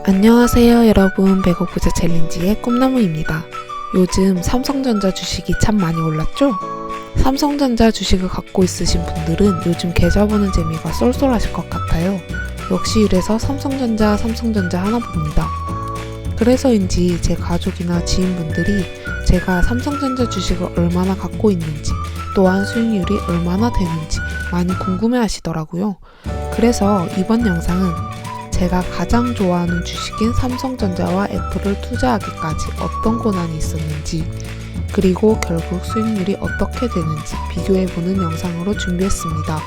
안녕하세요 여러분, 백억 부자 챌린지의 꿈나무입니다. 요즘 삼성전자 주식이 참 많이 올랐죠? 삼성전자 주식을 갖고 있으신 분들은 요즘 계좌 보는 재미가 쏠쏠하실 것 같아요. 역시 이래서 삼성전자 하나 봅니다. 그래서인지 제 가족이나 지인분들이 제가 삼성전자 주식을 얼마나 갖고 있는지, 또한 수익률이 얼마나 되는지 많이 궁금해 하시더라고요. 그래서 이번 영상은 제가 가장 좋아하는 주식인 삼성전자와 애플을 투자하기까지 어떤 고난이 있었는지, 그리고 결국 수익률이 어떻게 되는지 비교해보는 영상으로 준비했습니다.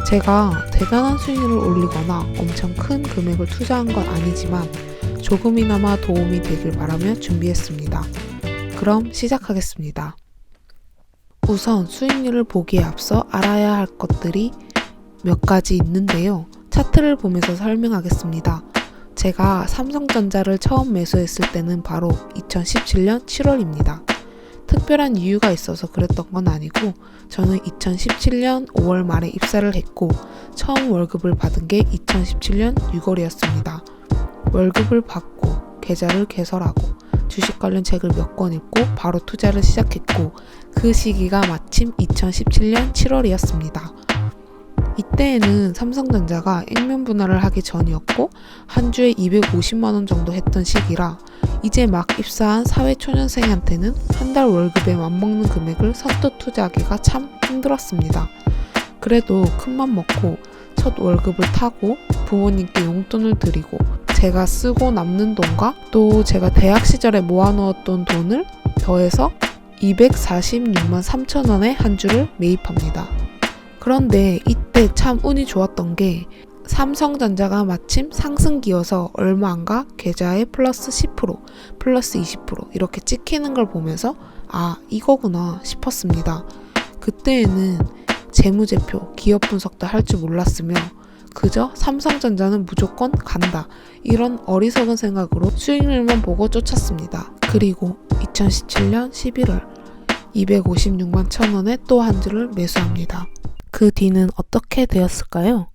제가 대단한 수익률을 올리거나 엄청 큰 금액을 투자한 건 아니지만 조금이나마 도움이 되길 바라며 준비했습니다. 그럼 시작하겠습니다. 우선 수익률을 보기에 앞서 알아야 할 것들이 몇 가지 있는데요. 차트를 보면서 설명하겠습니다. 제가 삼성전자를 처음 매수했을 때는 바로 2017년 7월입니다. 특별한 이유가 있어서 그랬던 건 아니고 저는 2017년 5월 말에 입사를 했고 처음 월급을 받은 게 2017년 6월이었습니다. 월급을 받고 계좌를 개설하고 주식 관련 책을 몇 권 읽고 바로 투자를 시작했고 그 시기가 마침 2017년 7월이었습니다. 이때에는 삼성전자가 액면 분할을 하기 전이었고 한 주에 250만원 정도 했던 시기라 이제 막 입사한 사회초년생한테는 한 달 월급에 맞먹는 금액을 선뜻 투자하기가 참 힘들었습니다. 그래도 큰맘 먹고 첫 월급을 타고 부모님께 용돈을 드리고 제가 쓰고 남는 돈과 또 제가 대학 시절에 모아놓았던 돈을 더해서 246만 3천원에 한 주를 매입합니다. 그런데 이때 참 운이 좋았던 게 삼성전자가 마침 상승기여서 얼마 안가 계좌에 플러스 10%, 플러스 20% 이렇게 찍히는 걸 보면서 아, 이거구나 싶었습니다. 그때에는 재무제표, 기업 분석도 할 줄 몰랐으며 그저 삼성전자는 무조건 간다 이런 어리석은 생각으로 수익률만 보고 쫓았습니다. 그리고 2017년 11월 256만 1천원에 또 한 주를 매수합니다. 그 뒤는 어떻게 되었을까요?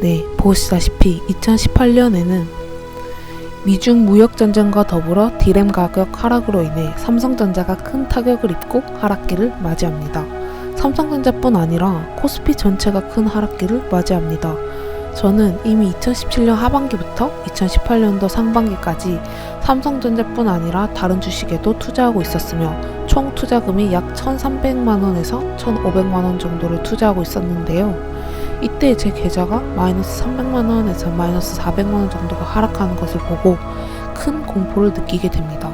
네, 보시다시피 2018년에는 미중 무역전쟁과 더불어 디램 가격 하락으로 인해 삼성전자가 큰 타격을 입고 하락기를 맞이합니다. 삼성전자뿐 아니라 코스피 전체가 큰 하락기를 맞이합니다. 저는 이미 2017년 하반기부터 2018년도 상반기까지 삼성전자뿐 아니라 다른 주식에도 투자하고 있었으며 총 투자금이 약 1,300만원에서 1,500만원 정도를 투자하고 있었는데요. 이때 제 계좌가 마이너스 300만원에서 마이너스 400만원 정도가 하락하는 것을 보고 큰 공포를 느끼게 됩니다.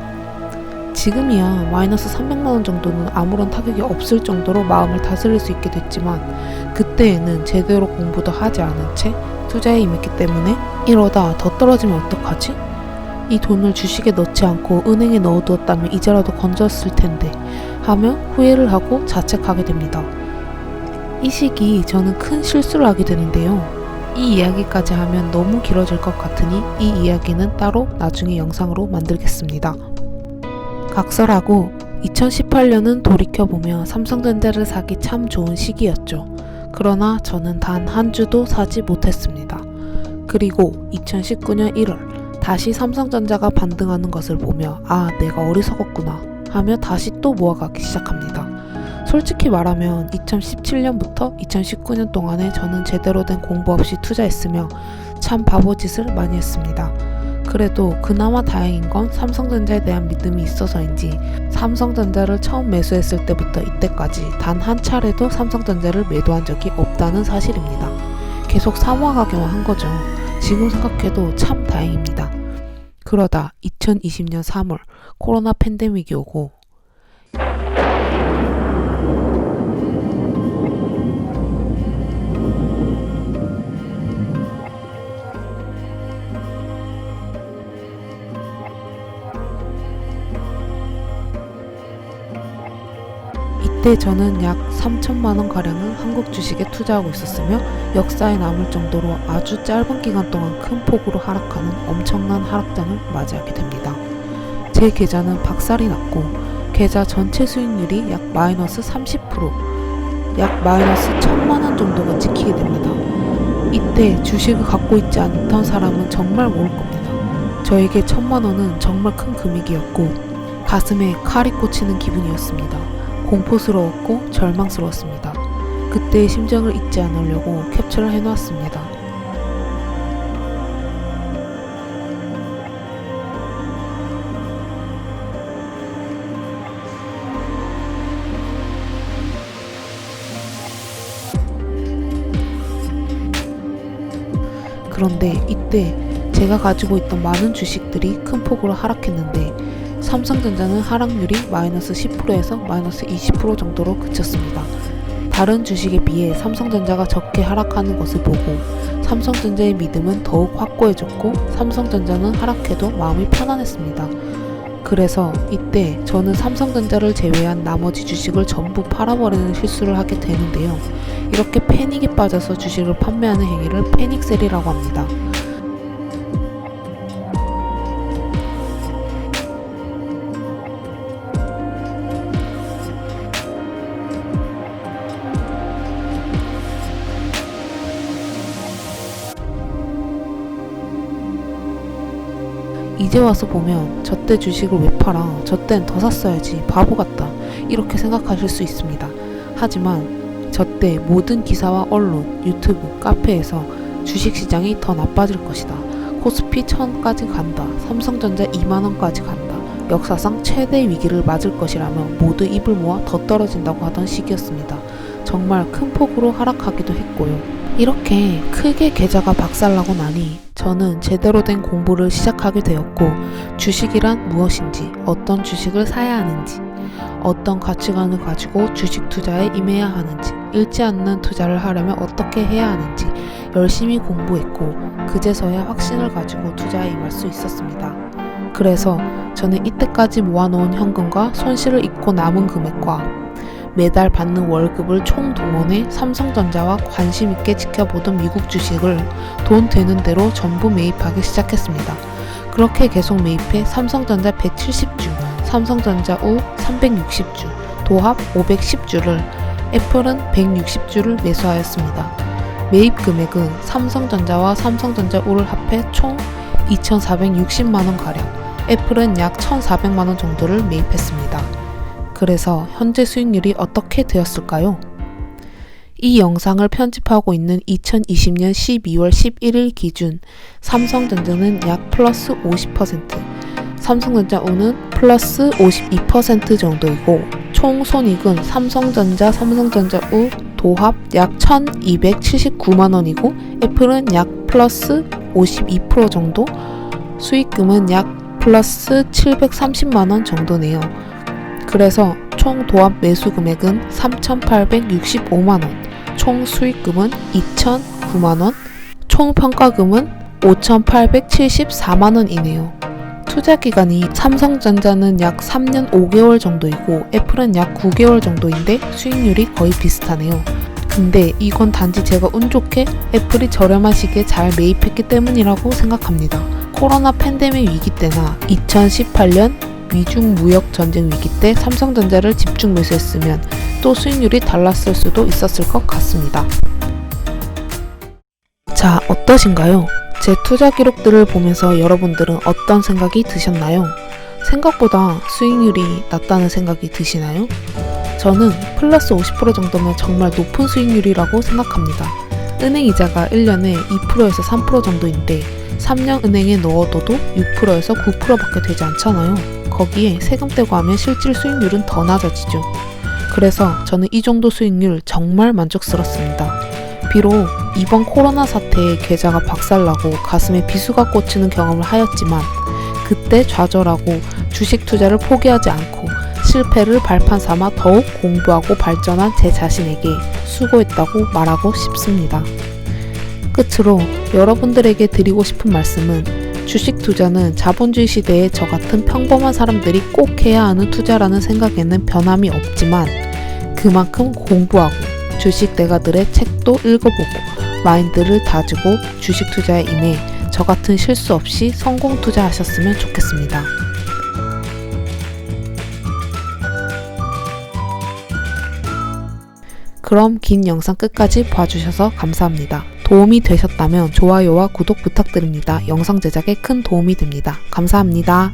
지금이야 마이너스 300만원 정도는 아무런 타격이 없을 정도로 마음을 다스릴 수 있게 됐지만 그때에는 제대로 공부도 하지 않은 채 투자에 임했기 때문에 이러다 더 떨어지면 어떡하지? 이 돈을 주식에 넣지 않고 은행에 넣어두었다면 이제라도 건졌을 텐데 하며 후회를 하고 자책하게 됩니다. 이 시기 저는 큰 실수를 하게 되는데요. 이 이야기까지 하면 너무 길어질 것 같으니 이 이야기는 따로 나중에 영상으로 만들겠습니다. 각설하고 2018년은 돌이켜보며 삼성전자를 사기 참 좋은 시기였죠. 그러나 저는 단 한 주도 사지 못했습니다. 그리고 2019년 1월 다시 삼성전자가 반등하는 것을 보며 아, 내가 어리석었구나 하며 다시 또 모아가기 시작합니다. 솔직히 말하면 2017년부터 2019년 동안에 저는 제대로 된 공부 없이 투자했으며 참 바보짓을 많이 했습니다. 그래도 그나마 다행인 건 삼성전자에 대한 믿음이 있어서인지 삼성전자를 처음 매수했을 때부터 이때까지 단 한 차례도 삼성전자를 매도한 적이 없다는 사실입니다. 계속 사모아가기만 한 거죠. 지금 생각해도 참 다행입니다. 그러다 2020년 3월 코로나 팬데믹이 오고 이때 저는 약 3천만원 가량을 한국 주식에 투자하고 있었으며 역사에 남을 정도로 아주 짧은 기간 동안 큰 폭으로 하락하는 엄청난 하락장을 맞이하게 됩니다. 제 계좌는 박살이 났고 계좌 전체 수익률이 약 마이너스 30%, 약 마이너스 1,000만원 정도가 찍히게 됩니다. 이때 주식을 갖고 있지 않던 사람은 정말 모를 겁니다. 저에게 1,000만원은 정말 큰 금액이었고 가슴에 칼이 꽂히는 기분이었습니다. 공포스러웠고 절망스러웠습니다. 그때의 심정을 잊지 않으려고 캡처를 해놓았습니다. 그런데 이때 제가 가지고 있던 많은 주식들이 큰 폭으로 하락했는데 삼성전자는 하락률이 마이너스 10%에서 마이너스 20% 정도로 그쳤습니다. 다른 주식에 비해 삼성전자가 적게 하락하는 것을 보고 삼성전자의 믿음은 더욱 확고해졌고 삼성전자는 하락해도 마음이 편안했습니다. 그래서 이때 저는 삼성전자를 제외한 나머지 주식을 전부 팔아버리는 실수를 하게 되는데요. 이렇게 패닉에 빠져서 주식을 판매하는 행위를 패닉셀이라고 합니다. 이제 와서 보면 저때 주식을 왜 팔아? 저땐 더 샀어야지. 바보 같다. 이렇게 생각하실 수 있습니다. 하지만 저때 모든 기사와 언론, 유튜브, 카페에서 주식시장이 더 나빠질 것이다. 코스피 1000까지 간다. 삼성전자 2만원까지 간다. 역사상 최대 위기를 맞을 것이라며 모두 입을 모아 더 떨어진다고 하던 시기였습니다. 정말 큰 폭으로 하락하기도 했고요. 이렇게 크게 계좌가 박살나고 나니 저는 제대로 된 공부를 시작하게 되었고 주식이란 무엇인지, 어떤 주식을 사야 하는지, 어떤 가치관을 가지고 주식 투자에 임해야 하는지, 잃지 않는 투자를 하려면 어떻게 해야 하는지 열심히 공부했고 그제서야 확신을 가지고 투자에 임할 수 있었습니다. 그래서 저는 이때까지 모아놓은 현금과 손실을 입고 남은 금액과 매달 받는 월급을 총동원해 삼성전자와 관심있게 지켜보던 미국 주식을 돈 되는 대로 전부 매입하기 시작했습니다. 그렇게 계속 매입해 삼성전자 170주, 삼성전자 우 360주, 도합 510주를, 애플은 160주를 매수하였습니다. 매입 금액은 삼성전자와 삼성전자 우를 합해 총 2,460만원가량, 애플은 약 1,400만원 정도를 매입했습니다. 그래서 현재 수익률이 어떻게 되었을까요? 이 영상을 편집하고 있는 2020년 12월 11일 기준 삼성전자는 약 플러스 50%, 삼성전자 우는 플러스 52% 정도이고 총 손익은 삼성전자 우 도합 약 1,279만원이고 애플은 약 플러스 52% 정도, 수익금은 약 플러스 730만원 정도네요. 그래서 총 도합 매수 금액은 3,865만원, 총 수익금은 2,009만원, 총 평가금은 5,874만원이네요. 투자 기간이 삼성전자는 약 3년 5개월 정도이고 애플은 약 9개월 정도인데 수익률이 거의 비슷하네요. 근데 이건 단지 제가 운 좋게 애플이 저렴한 시기에 잘 매입했기 때문이라고 생각합니다. 코로나 팬데믹 위기 때나 2018년 미중 무역 전쟁 위기 때 삼성전자를 집중 매수했으면 또 수익률이 달랐을 수도 있었을 것 같습니다. 자, 어떠신가요? 제 투자 기록들을 보면서 여러분들은 어떤 생각이 드셨나요? 생각보다 수익률이 낮다는 생각이 드시나요? 저는 플러스 50% 정도면 정말 높은 수익률이라고 생각합니다. 은행 이자가 1년에 2%에서 3% 정도인데 3년 은행에 넣어둬도 6%에서 9%밖에 되지 않잖아요. 거기에 세금 떼고 하면 실질 수익률은 더 낮아지죠. 그래서 저는 이 정도 수익률 정말 만족스럽습니다. 비록 이번 코로나 사태에 계좌가 박살나고 가슴에 비수가 꽂히는 경험을 하였지만 그때 좌절하고 주식 투자를 포기하지 않고 실패를 발판 삼아 더욱 공부하고 발전한 제 자신에게 수고했다고 말하고 싶습니다. 끝으로 여러분들에게 드리고 싶은 말씀은 주식 투자는 자본주의 시대에 저 같은 평범한 사람들이 꼭 해야 하는 투자라는 생각에는 변함이 없지만 그만큼 공부하고 주식 대가들의 책도 읽어보고 마인드를 다지고 주식 투자에 임해 저 같은 실수 없이 성공 투자하셨으면 좋겠습니다. 그럼 긴 영상 끝까지 봐주셔서 감사합니다. 도움이 되셨다면 좋아요와 구독 부탁드립니다. 영상 제작에 큰 도움이 됩니다. 감사합니다.